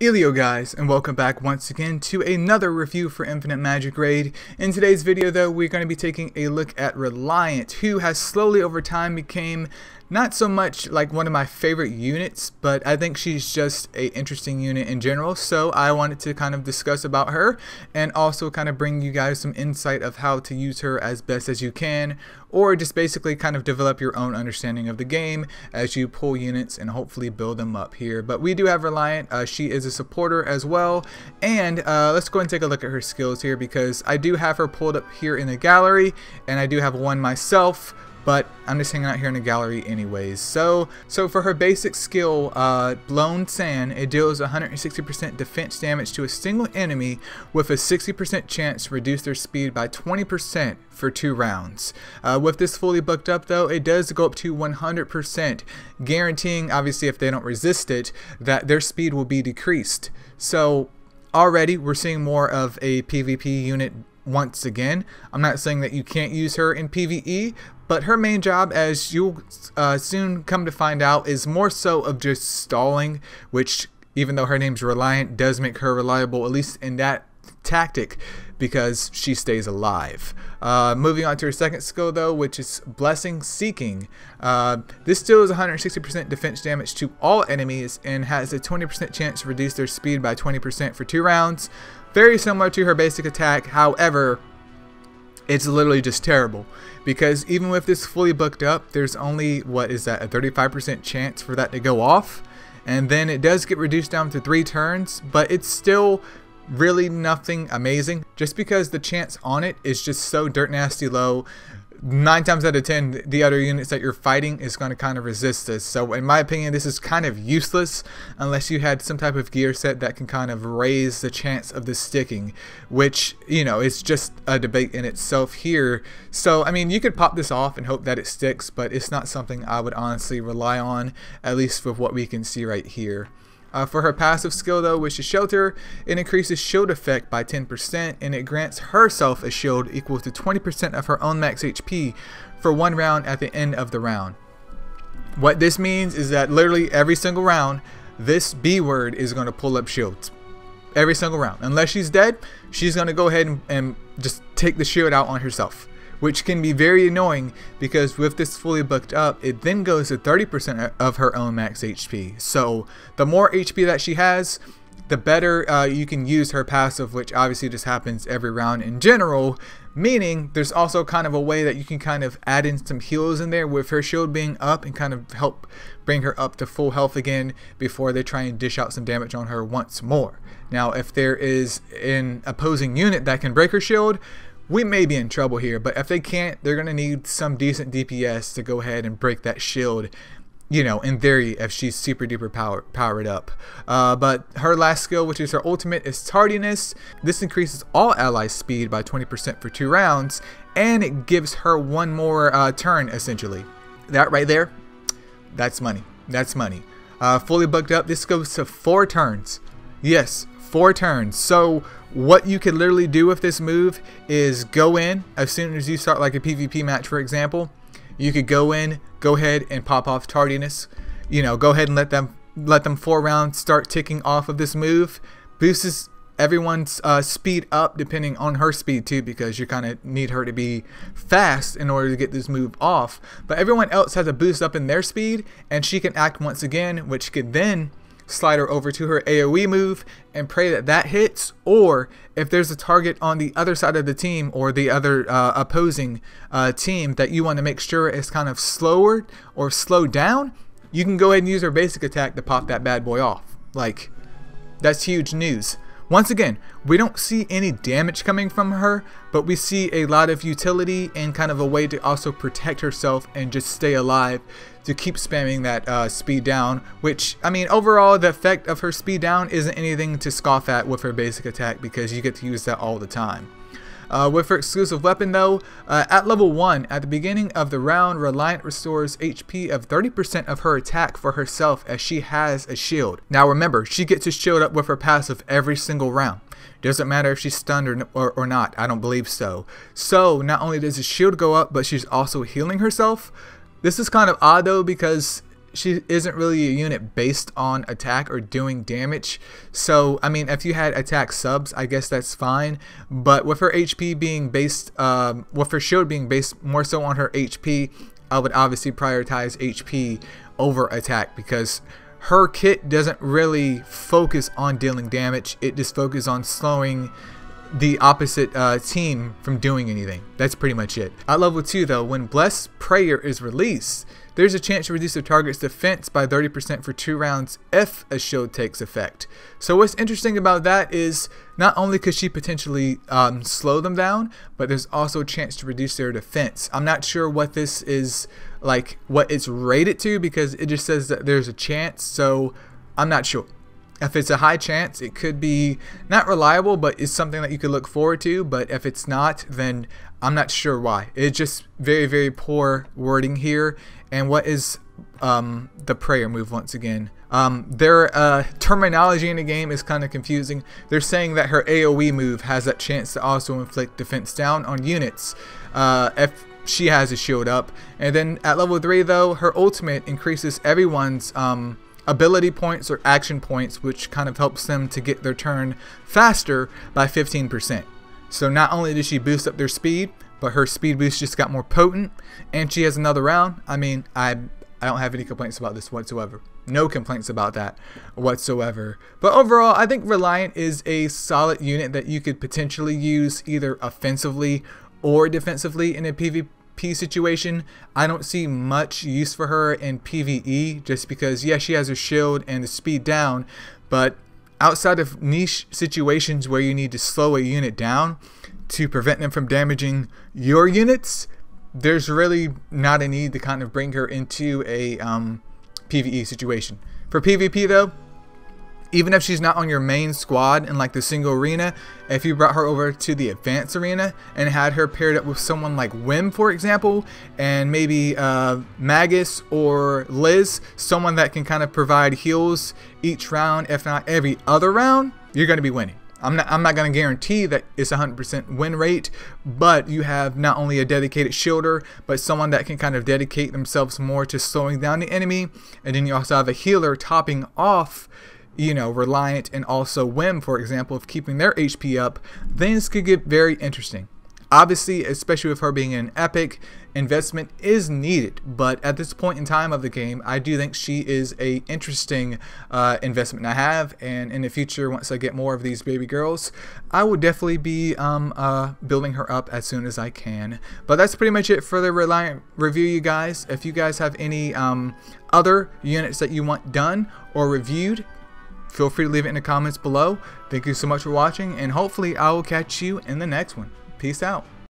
Eileo guys, and welcome back once again to another review for Infinite Magicraid. In today's video though, we're going to be taking a look at Reliant, who has slowly over time became not so much like one of my favorite units, but I think she's just a interesting unit in general, so I wanted to kind of discuss about her and also kind of bring you guys some insight of how to use her as best as you can, or just basically kind of develop your own understanding of the game as you pull units and hopefully build them up here. But we do have Reliant. She is a supporter as well, and let's go and take a look at her skills here, because I do have her pulled up here in the gallery and I do have one myself, but I'm just hanging out here in the gallery anyways. So for her basic skill, Blown Sand, it deals 160% defense damage to a single enemy with a 60% chance to reduce their speed by 20% for 2 rounds. With this fully booked up though, it does go up to 100%, guaranteeing, obviously if they don't resist it, that their speed will be decreased. So already we're seeing more of a PvP unit once again. I'm not saying that you can't use her in PvE, but her main job, as you'll soon come to find out, is more so of just stalling, which, even though her name's Reliant, does make her reliable, at least in that tactic, because she stays alive. Moving on to her second skill though, which is Blessing Seeking. This deals 160% defense damage to all enemies and has a 20% chance to reduce their speed by 20% for 2 rounds. Very similar to her basic attack, however, it's literally just terrible, because even with this fully booked up, there's only, what is that, a 35% chance for that to go off, and then it does get reduced down to 3 turns, but it's still really nothing amazing, just because the chance on it is just so dirt nasty low. 9 times out of 10, the other units that you're fighting is going to kind of resist this. So in my opinion, this is kind of useless unless you had some type of gear set that can kind of raise the chance of this sticking, which, you know, it's just a debate in itself here. So I mean, you could pop this off and hope that it sticks, but it's not something I would honestly rely on, at least with what we can see right here. For her passive skill though, which is Shelter, it increases shield effect by 10%, and it grants herself a shield equal to 20% of her own max HP for 1 round at the end of the round. What this means is that literally every single round, this B word is going to pull up shields. Every single round. Unless she's dead, she's going to go ahead and just take the shield out on herself, which can be very annoying, because with this fully booked up, it then goes to 30% of her own max HP. So the more HP that she has, the better you can use her passive, which obviously just happens every round in general, meaning there's also kind of a way that you can kind of add in some heals in there with her shield being up and kind of help bring her up to full health again before they try and dish out some damage on her once more. Now, if there is an opposing unit that can break her shield, we may be in trouble here, but if they can't, they're going to need some decent DPS to go ahead and break that shield, you know, in theory, if she's super duper powered up. But her last skill, which is her ultimate, is Tardiness. This increases all allies' speed by 20% for 2 rounds, and it gives her 1 more turn, essentially. That right there, that's money. That's money. Fully booked up, this goes to 4 turns. Yes, 4 turns. So what you could literally do with this move is go in as soon as you start like a PvP match, for example. You could go in, go ahead and pop off Tardiness. You know, go ahead and let them 4 rounds start ticking off of this move. Boosts everyone's speed up, depending on her speed too, because you kind of need her to be fast in order to get this move off. But everyone else has a boost up in their speed, and she can act once again, which could then slide her over to her AoE move and pray that that hits, or if there's a target on the other side of the team or the other opposing team that you want to make sure is kind of slower or slowed down, you can go ahead and use her basic attack to pop that bad boy off. Like, that's huge news. Once again, we don't see any damage coming from her, but we see a lot of utility and kind of a way to also protect herself and just stay alive to keep spamming that speed down, which, I mean, overall, the effect of her speed down isn't anything to scoff at with her basic attack, because you get to use that all the time. With her exclusive weapon though, at level 1, at the beginning of the round, Reliant restores HP of 30% of her attack for herself, as she has a shield. Now remember, she gets a shield up with her passive every single round. Doesn't matter if she's stunned or not, I don't believe so. So not only does the shield go up, but she's also healing herself. This is kind of odd though, because she isn't really a unit based on attack or doing damage. So I mean, if you had attack subs, I guess that's fine. But with her HP being based, with her shield being based more so on her HP, I would obviously prioritize HP over attack, because her kit doesn't really focus on dealing damage. It just focuses on slowing the opposite team from doing anything. That's pretty much it. At level 2 though, when Blessed Prayer is released, there's a chance to reduce the target's defense by 30% for 2 rounds if a shield takes effect. So what's interesting about that is not only could she potentially slow them down, but there's also a chance to reduce their defense. I'm not sure what this is, like what it's rated to, because it just says that there's a chance, so I'm not sure. If it's a high chance, it could be not reliable, but it's something that you could look forward to. But if it's not, then I'm not sure why. It's just very, very poor wording here. And what is the prayer move once again? Their terminology in the game is kind of confusing. They're saying that her AoE move has that chance to also inflict defense down on units if she has a shield up. And then at level 3 though, her ultimate increases everyone's ability points or action points, which kind of helps them to get their turn faster by 15%. So not only does she boost up their speed, but her speed boost just got more potent, and she has another round. I mean, I don't have any complaints about this whatsoever. No complaints about that whatsoever. But overall, I think Reliant is a solid unit that you could potentially use either offensively or defensively in a PvP situation. I don't see much use for her in PvE, just because yeah, she has her shield and the speed down, but outside of niche situations where you need to slow a unit down to prevent them from damaging your units, there's really not a need to kind of bring her into a PvE situation. For PvP though, even if she's not on your main squad in like the single arena, if you brought her over to the advanced arena and had her paired up with someone like Wim, for example, and maybe Magus or Liz, someone that can kind of provide heals each round, if not every other round, you're going to be winning. I'm not going to guarantee that it's 100% win rate, but you have not only a dedicated shielder, but someone that can kind of dedicate themselves more to slowing down the enemy, and then you also have a healer topping off, you know, Reliant and also Wim, for example, of keeping their HP up. Things could get very interesting. Obviously, especially with her being an epic, investment is needed, but at this point in time of the game, I do think she is a interesting investment to have, and in the future, once I get more of these baby girls, I will definitely be building her up as soon as I can. But that's pretty much it for the Reliant review, you guys. If you guys have any other units that you want done or reviewed, feel free to leave it in the comments below. Thank you so much for watching, and hopefully I will catch you in the next one. Peace out.